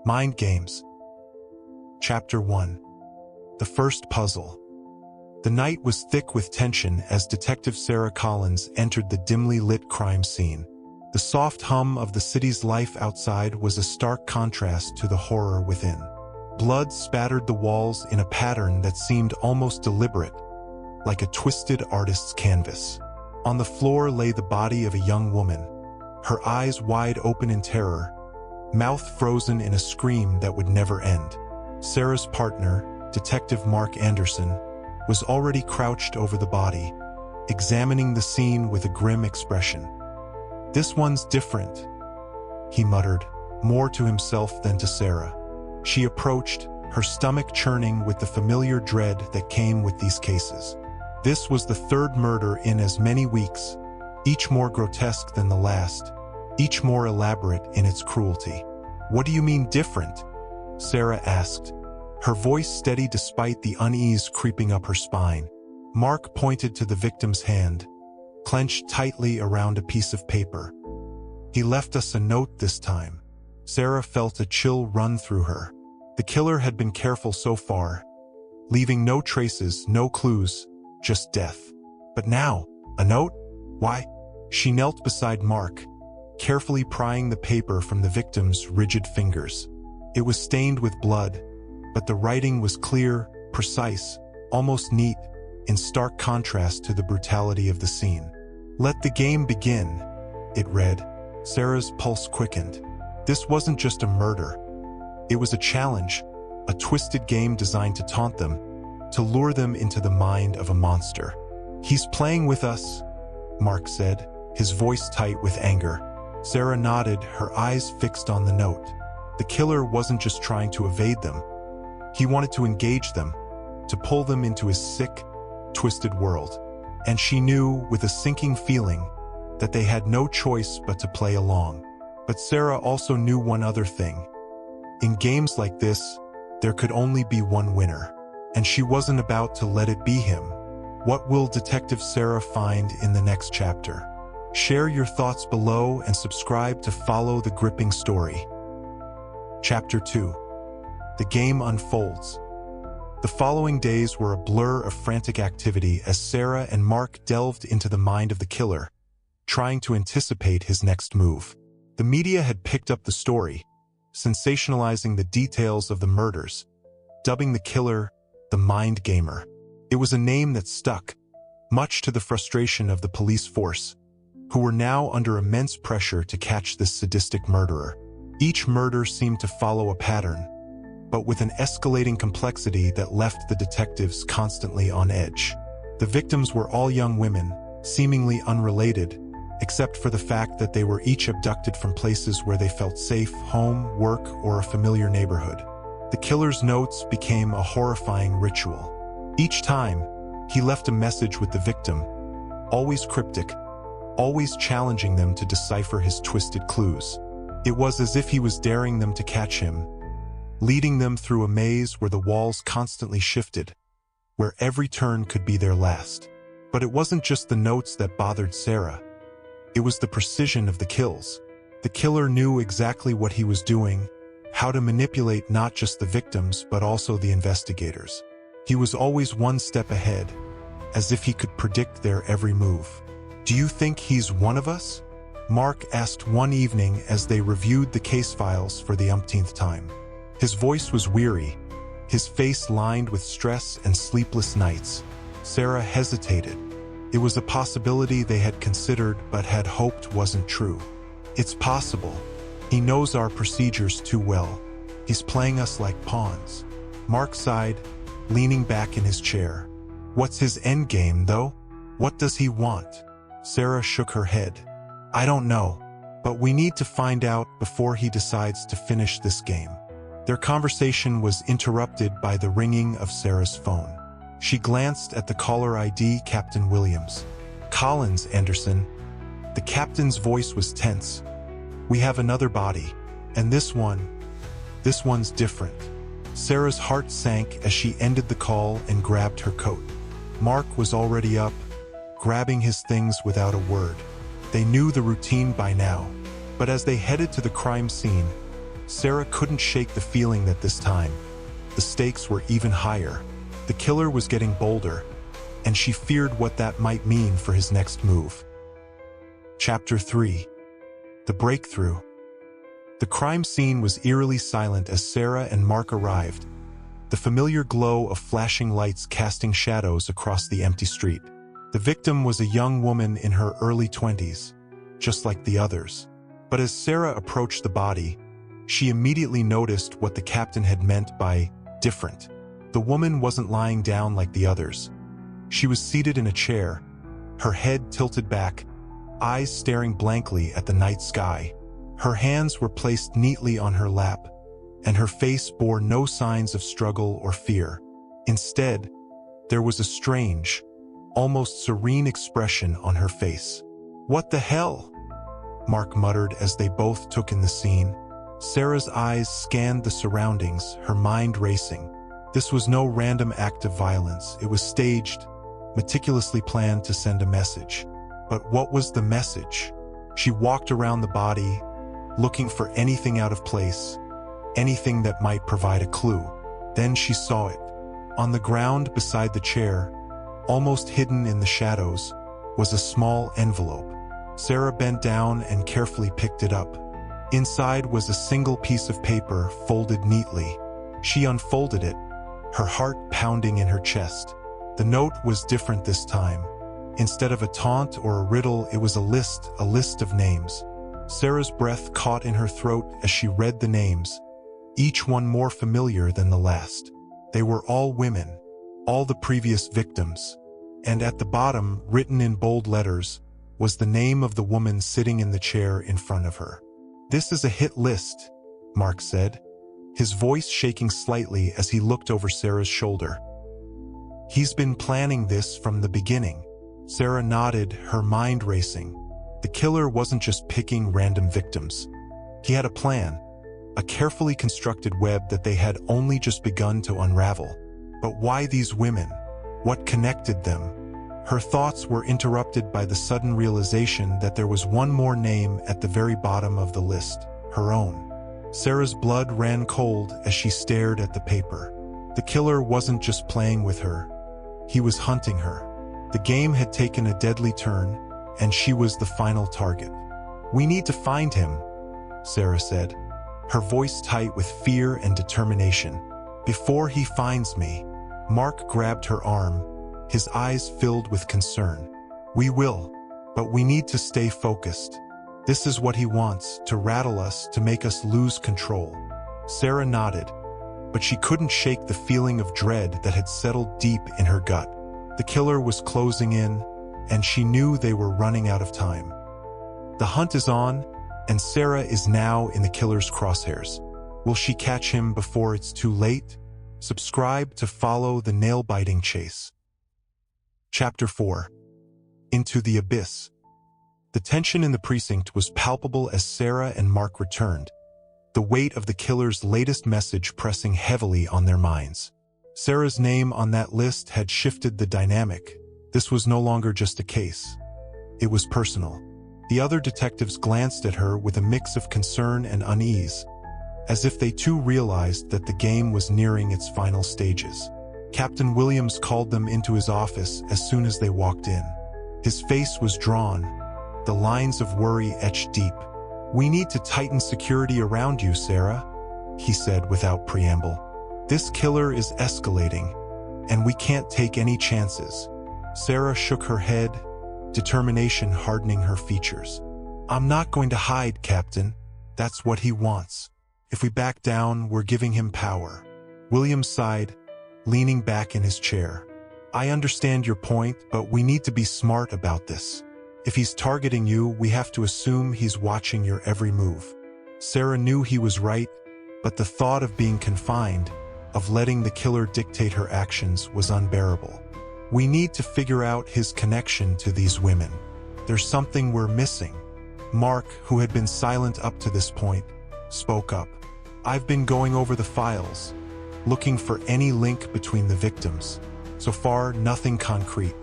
Mind Games. Chapter 1. The First Puzzle. The night was thick with tension as Detective Sarah Collins entered the dimly lit crime scene. The soft hum of the city's life outside was a stark contrast to the horror within. Blood spattered the walls in a pattern that seemed almost deliberate, like a twisted artist's canvas. On the floor lay the body of a young woman, her eyes wide open in terror, mouth frozen in a scream that would never end. Sarah's partner, Detective Mark Anderson, was already crouched over the body, examining the scene with a grim expression. "This one's different," he muttered, more to himself than to Sarah. She approached, her stomach churning with the familiar dread that came with these cases. This was the third murder in as many weeks, each more grotesque than the last, each more elaborate in its cruelty. "What do you mean different?" Sarah asked, her voice steady despite the unease creeping up her spine. Mark pointed to the victim's hand, clenched tightly around a piece of paper. "He left us a note this time." Sarah felt a chill run through her. The killer had been careful so far, leaving no traces, no clues, just death. But now, a note? Why? She knelt beside Mark, carefully prying the paper from the victim's rigid fingers. It was stained with blood, but the writing was clear, precise, almost neat, in stark contrast to the brutality of the scene. "Let the game begin," it read. Sarah's pulse quickened. This wasn't just a murder. It was a challenge, a twisted game designed to taunt them, to lure them into the mind of a monster. "He's playing with us," Mark said, his voice tight with anger. Sarah nodded, her eyes fixed on the note. The killer wasn't just trying to evade them. He wanted to engage them, to pull them into his sick, twisted world. And she knew, with a sinking feeling, that they had no choice but to play along. But Sarah also knew one other thing. In games like this, there could only be one winner. And she wasn't about to let it be him. What will Detective Sarah find in the next chapter? Share your thoughts below and subscribe to follow the gripping story. Chapter 2. The game unfolds. The following days were a blur of frantic activity as Sarah and Mark delved into the mind of the killer, trying to anticipate his next move. The media had picked up the story, sensationalizing the details of the murders, dubbing the killer the Mind Gamer. It was a name that stuck, much to the frustration of the police force, who were now under immense pressure to catch this sadistic murderer. Each murder seemed to follow a pattern, but with an escalating complexity that left the detectives constantly on edge. The victims were all young women, seemingly unrelated, except for the fact that they were each abducted from places where they felt safe, home, work, or a familiar neighborhood. The killer's notes became a horrifying ritual. Each time, he left a message with the victim, always cryptic, always challenging them to decipher his twisted clues. It was as if he was daring them to catch him, leading them through a maze where the walls constantly shifted, where every turn could be their last. But it wasn't just the notes that bothered Sarah. It was the precision of the kills. The killer knew exactly what he was doing, how to manipulate not just the victims but also the investigators. He was always one step ahead, as if he could predict their every move. "Do you think he's one of us?" Mark asked one evening as they reviewed the case files for the umpteenth time. His voice was weary, his face lined with stress and sleepless nights. Sarah hesitated. It was a possibility they had considered but had hoped wasn't true. "It's possible. He knows our procedures too well. He's playing us like pawns." Mark sighed, leaning back in his chair. "What's his endgame, though? What does he want?" Sarah shook her head. "I don't know, but we need to find out before he decides to finish this game." Their conversation was interrupted by the ringing of Sarah's phone. She glanced at the caller ID, Captain Williams. "Collins, Anderson." The captain's voice was tense. "We have another body, and this one's different." Sarah's heart sank as she ended the call and grabbed her coat. Mark was already up, grabbing his things without a word. They knew the routine by now, but as they headed to the crime scene, Sarah couldn't shake the feeling that this time, the stakes were even higher. The killer was getting bolder, and she feared what that might mean for his next move. Chapter 3. The Breakthrough. The crime scene was eerily silent as Sarah and Mark arrived, the familiar glow of flashing lights casting shadows across the empty street. The victim was a young woman in her early 20s, just like the others. But as Sarah approached the body, she immediately noticed what the captain had meant by different. The woman wasn't lying down like the others. She was seated in a chair, her head tilted back, eyes staring blankly at the night sky. Her hands were placed neatly on her lap, and her face bore no signs of struggle or fear. Instead, there was a strange, almost serene expression on her face. "What the hell?" Mark muttered as they both took in the scene. Sarah's eyes scanned the surroundings, her mind racing. This was no random act of violence. It was staged, meticulously planned to send a message. But what was the message? She walked around the body, looking for anything out of place, anything that might provide a clue. Then she saw it. On the ground beside the chair, almost hidden in the shadows, was a small envelope. Sarah bent down and carefully picked it up. Inside was a single piece of paper folded neatly. She unfolded it, her heart pounding in her chest. The note was different this time. Instead of a taunt or a riddle, it was a list of names. Sarah's breath caught in her throat as she read the names, each one more familiar than the last. They were all women, all the previous victims. And at the bottom, written in bold letters, was the name of the woman sitting in the chair in front of her. "This is a hit list," Mark said, his voice shaking slightly as he looked over Sarah's shoulder. "He's been planning this from the beginning." Sarah nodded, her mind racing. The killer wasn't just picking random victims. He had a plan, a carefully constructed web that they had only just begun to unravel. But why these women? What connected them? Her thoughts were interrupted by the sudden realization that there was one more name at the very bottom of the list, her own. Sarah's blood ran cold as she stared at the paper. The killer wasn't just playing with her. He was hunting her. The game had taken a deadly turn, and she was the final target. "We need to find him," Sarah said, her voice tight with fear and determination. "Before he finds me." Mark grabbed her arm, his eyes filled with concern. "We will, but we need to stay focused. This is what he wants, to rattle us, to make us lose control." Sarah nodded, but she couldn't shake the feeling of dread that had settled deep in her gut. The killer was closing in, and she knew they were running out of time. The hunt is on, and Sarah is now in the killer's crosshairs. Will she catch him before it's too late? Subscribe to follow the nail-biting chase. Chapter 4. Into the Abyss. The tension in the precinct was palpable as Sarah and Mark returned, the weight of the killer's latest message pressing heavily on their minds. Sarah's name on that list had shifted the dynamic. This was no longer just a case. It was personal. The other detectives glanced at her with a mix of concern and unease, as if they too realized that the game was nearing its final stages. Captain Williams called them into his office as soon as they walked in. His face was drawn, the lines of worry etched deep. "We need to tighten security around you, Sarah," he said without preamble. "This killer is escalating, and we can't take any chances." Sarah shook her head, determination hardening her features. "I'm not going to hide, Captain. That's what he wants. If we back down, we're giving him power." Williams sighed, leaning back in his chair. "I understand your point, but we need to be smart about this. If he's targeting you, we have to assume he's watching your every move." Sarah knew he was right, but the thought of being confined, of letting the killer dictate her actions, was unbearable. "We need to figure out his connection to these women. There's something we're missing." Mark, who had been silent up to this point, spoke up. "I've been going over the files, looking for any link between the victims. So far, nothing concrete.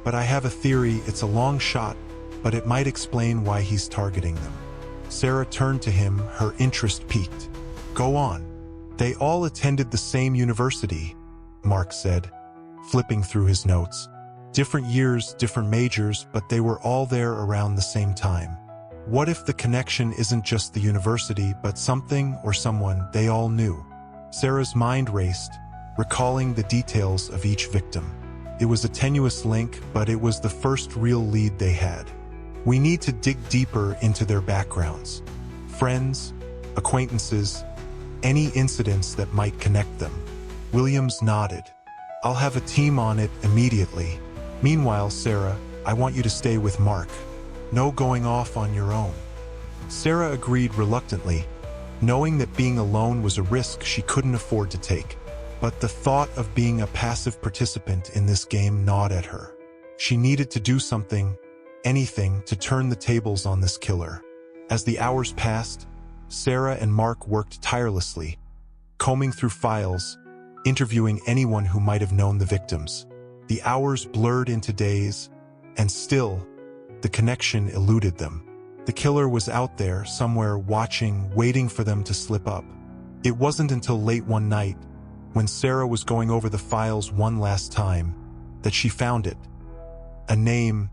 But I have a theory. It's a long shot, but it might explain why he's targeting them." Sarah turned to him, her interest piqued. Go on. They all attended the same university, Mark said, flipping through his notes. Different years, different majors, but they were all there around the same time. What if the connection isn't just the university, but something or someone they all knew? Sarah's mind raced, recalling the details of each victim. It was a tenuous link, but it was the first real lead they had. We need to dig deeper into their backgrounds. Friends, acquaintances, any incidents that might connect them. Williams nodded. I'll have a team on it immediately. Meanwhile, Sarah, I want you to stay with Mark. No going off on your own. Sarah agreed reluctantly, knowing that being alone was a risk she couldn't afford to take. But the thought of being a passive participant in this game gnawed at her. She needed to do something, anything, to turn the tables on this killer. As the hours passed, Sarah and Mark worked tirelessly, combing through files, interviewing anyone who might have known the victims. The hours blurred into days, and still, the connection eluded them. The killer was out there, somewhere, watching, waiting for them to slip up. It wasn't until late one night, when Sarah was going over the files one last time, that she found it. A name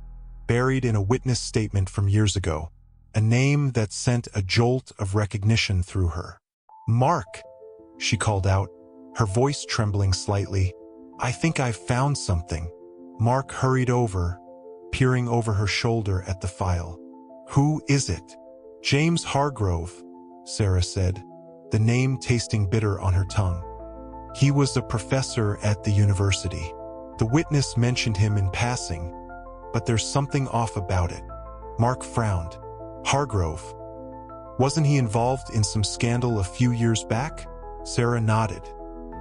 buried in a witness statement from years ago. A name that sent a jolt of recognition through her. Mark, she called out, her voice trembling slightly. I think I've found something. Mark hurried over, peering over her shoulder at the file. Who is it? James Hargrove, Sarah said, the name tasting bitter on her tongue. He was a professor at the university. The witness mentioned him in passing, but there's something off about it. Mark frowned. Hargrove. Wasn't he involved in some scandal a few years back? Sarah nodded.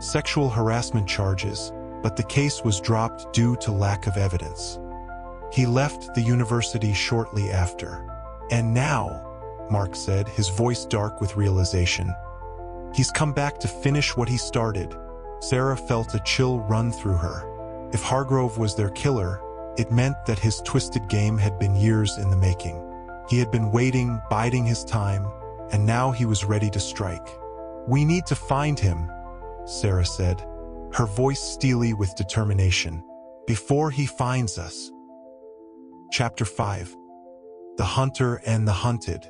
Sexual harassment charges, but the case was dropped due to lack of evidence. He left the university shortly after. And now, Mark said, his voice dark with realization, he's come back to finish what he started. Sarah felt a chill run through her. If Hargrove was their killer, it meant that his twisted game had been years in the making. He had been waiting, biding his time, and now he was ready to strike. We need to find him, Sarah said, her voice steely with determination, before he finds us. Chapter 5. The Hunter and the Hunted.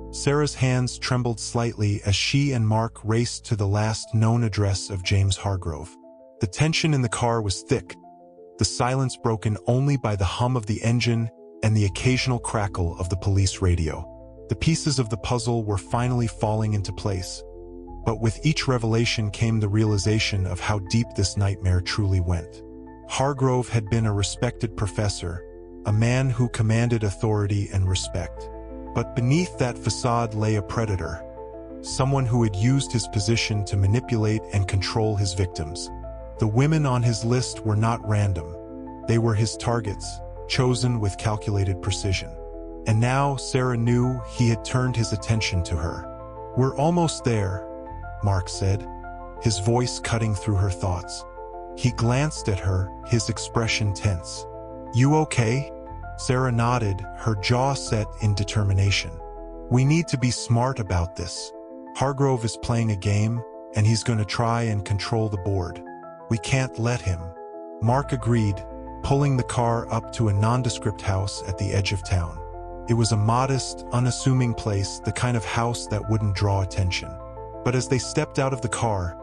Sarah's hands trembled slightly as she and Mark raced to the last known address of James Hargrove. The tension in the car was thick, the silence broken only by the hum of the engine and the occasional crackle of the police radio. The pieces of the puzzle were finally falling into place. But with each revelation came the realization of how deep this nightmare truly went. Hargrove had been a respected professor, a man who commanded authority and respect. But beneath that facade lay a predator, someone who had used his position to manipulate and control his victims. The women on his list were not random. They were his targets, chosen with calculated precision. And now Sarah knew he had turned his attention to her. We're almost there, Mark said, his voice cutting through her thoughts. He glanced at her, his expression tense. You okay? Sarah nodded, her jaw set in determination. We need to be smart about this. Hargrove is playing a game, and he's going to try and control the board. We can't let him. Mark agreed, pulling the car up to a nondescript house at the edge of town. It was a modest, unassuming place, the kind of house that wouldn't draw attention. But as they stepped out of the car,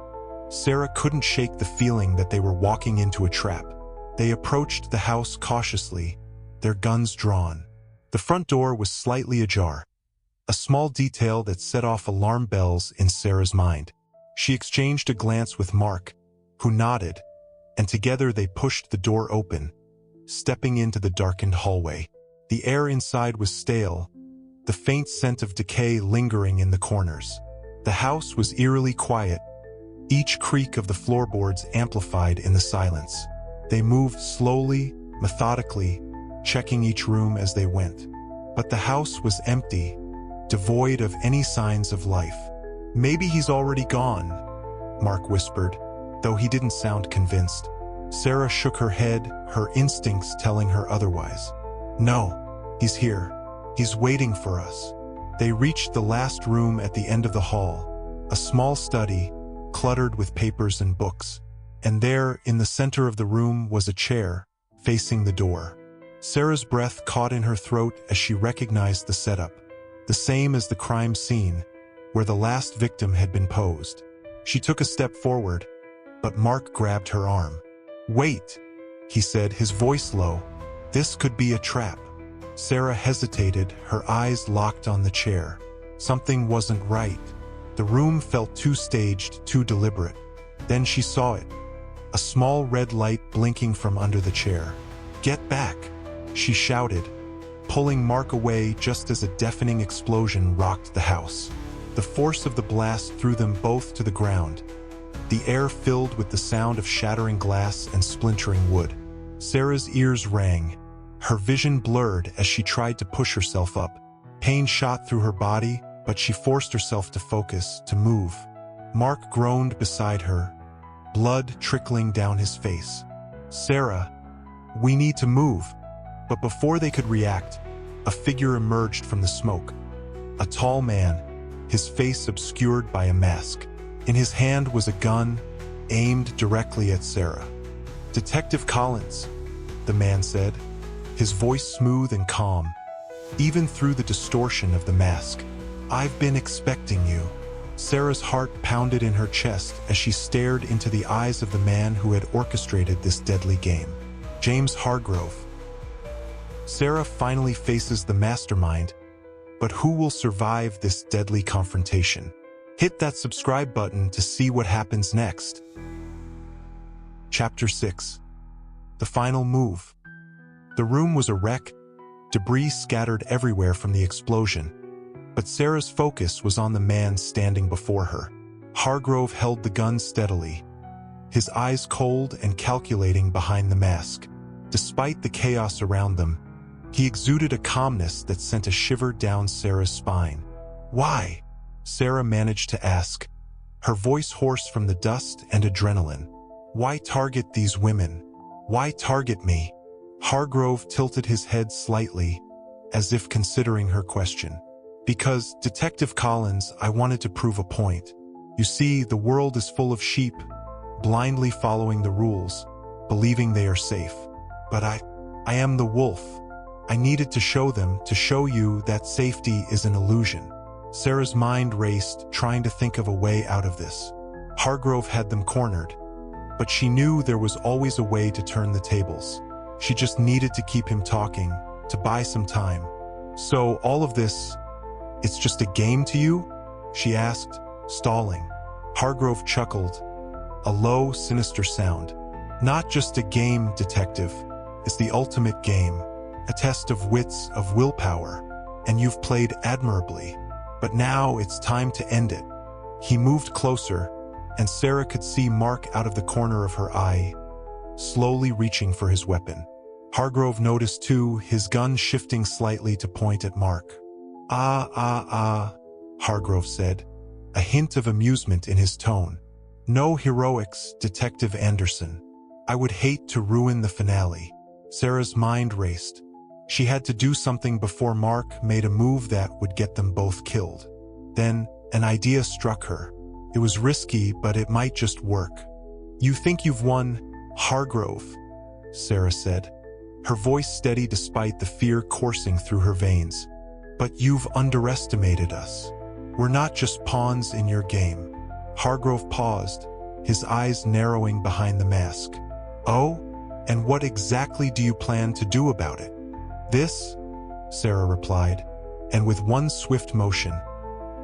Sarah couldn't shake the feeling that they were walking into a trap. They approached the house cautiously, their guns drawn. The front door was slightly ajar, a small detail that set off alarm bells in Sarah's mind. She exchanged a glance with Mark, who nodded, and together they pushed the door open, stepping into the darkened hallway. The air inside was stale, the faint scent of decay lingering in the corners. The house was eerily quiet, each creak of the floorboards amplified in the silence. They moved slowly, methodically, checking each room as they went. But the house was empty, devoid of any signs of life. Maybe he's already gone, Mark whispered, though he didn't sound convinced. Sarah shook her head, her instincts telling her otherwise. No, he's here. He's waiting for us. They reached the last room at the end of the hall, A small study, cluttered with papers and books. And there, in the center of the room, was a chair, facing the door. Sarah's breath caught in her throat as she recognized the setup. The same as the crime scene, where the last victim had been posed. She took a step forward, but Mark grabbed her arm. "Wait," he said, his voice low. "This could be a trap." Sarah hesitated, her eyes locked on the chair. Something wasn't right. The room felt too staged, too deliberate. Then she saw it. A small red light blinking from under the chair. "Get back," she shouted, pulling Mark away just as a deafening explosion rocked the house. The force of the blast threw them both to the ground. The air filled with the sound of shattering glass and splintering wood. Sarah's ears rang. Her vision blurred as she tried to push herself up. Pain shot through her body, but she forced herself to focus, to move. Mark groaned beside her, blood trickling down his face. "Sarah, we need to move." But before they could react, a figure emerged from the smoke. A tall man, his face obscured by a mask. In his hand was a gun, aimed directly at Sarah. "Detective Collins," the man said, his voice smooth and calm, even through the distortion of the mask. "I've been expecting you." Sarah's heart pounded in her chest as she stared into the eyes of the man who had orchestrated this deadly game. James Hargrove. Sarah finally faces the mastermind, but who will survive this deadly confrontation? Hit that subscribe button to see what happens next. Chapter 6. The Final Move. The room was a wreck, debris scattered everywhere from the explosion. But Sarah's focus was on the man standing before her. Hargrove held the gun steadily, his eyes cold and calculating behind the mask. Despite the chaos around them, he exuded a calmness that sent a shiver down Sarah's spine. "Why?" Sarah managed to ask, her voice hoarse from the dust and adrenaline. "Why target these women? Why target me?" Hargrove tilted his head slightly, as if considering her question. "Because, Detective Collins, I wanted to prove a point. You see, the world is full of sheep, blindly following the rules, believing they are safe. But I am the wolf. I needed to show them, to show you that safety is an illusion." Sarah's mind raced, trying to think of a way out of this. Hargrove had them cornered, but she knew there was always a way to turn the tables. She just needed to keep him talking, to buy some time. "So all of this, it's just a game to you?" she asked, stalling. Hargrove chuckled, a low, sinister sound. "Not just a game, Detective. It's the ultimate game, a test of wits, of willpower, and you've played admirably. But now it's time to end it." He moved closer, and Sarah could see Mark out of the corner of her eye, slowly reaching for his weapon. Hargrove noticed too, his gun shifting slightly to point at Mark. Hargrove said, a hint of amusement in his tone. "No heroics, Detective Anderson. I would hate to ruin the finale." Sarah's mind raced. She had to do something before Mark made a move that would get them both killed. Then, an idea struck her. It was risky, but it might just work. "You think you've won, Hargrove," Sarah said, her voice steady despite the fear coursing through her veins. "But you've underestimated us. We're not just pawns in your game." Hargrove paused, his eyes narrowing behind the mask. "Oh? And what exactly do you plan to do about it?" "This," Sarah replied, and with one swift motion,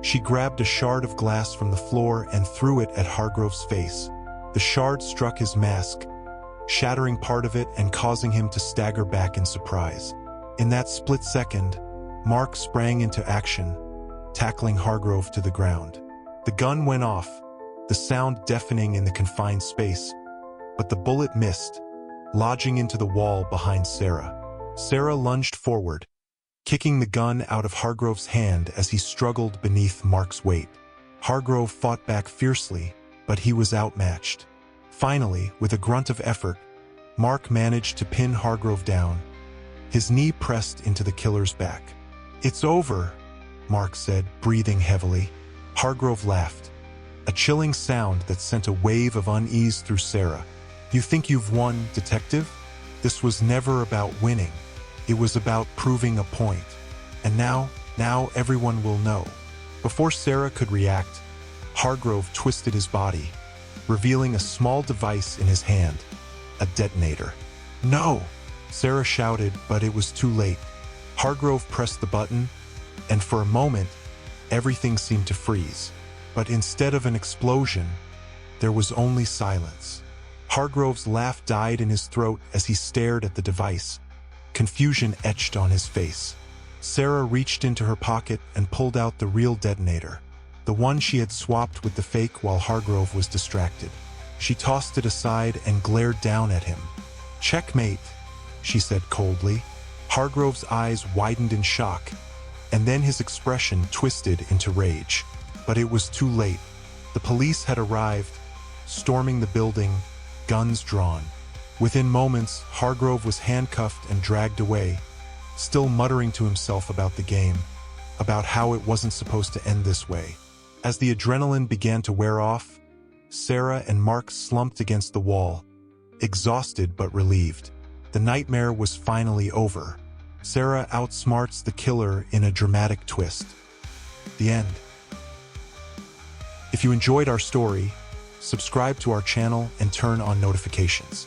she grabbed a shard of glass from the floor and threw it at Hargrove's face. The shard struck his mask, shattering part of it and causing him to stagger back in surprise. In that split second, Mark sprang into action, tackling Hargrove to the ground. The gun went off, the sound deafening in the confined space, but the bullet missed, lodging into the wall behind Sarah. Sarah lunged forward, kicking the gun out of Hargrove's hand as he struggled beneath Mark's weight. Hargrove fought back fiercely, but he was outmatched. Finally, with a grunt of effort, Mark managed to pin Hargrove down, his knee pressed into the killer's back. "It's over," Mark said, breathing heavily. Hargrove laughed. a chilling sound that sent a wave of unease through Sarah. You think you've won, detective? This was never about winning. It was about proving a point. And now everyone will know. Before Sarah could react, Hargrove twisted his body, revealing a small device in his hand, a detonator. No! Sarah shouted, but it was too late. Hargrove pressed the button, and for a moment, everything seemed to freeze. But instead of an explosion, there was only silence. Hargrove's laugh died in his throat as he stared at the device. Confusion etched on his face. Sarah reached into her pocket and pulled out the real detonator, the one she had swapped with the fake while Hargrove was distracted. She tossed it aside and glared down at him. "Checkmate," she said coldly. Hargrove's eyes widened in shock, and then his expression twisted into rage. But it was too late. The police had arrived, storming the building, guns drawn. Within moments, Hargrove was handcuffed and dragged away, still muttering to himself about the game, about how it wasn't supposed to end this way. As the adrenaline began to wear off, Sarah and Mark slumped against the wall, exhausted but relieved. The nightmare was finally over. Sarah outsmarts the killer in a dramatic twist. The end. If you enjoyed our story, subscribe to our channel and turn on notifications.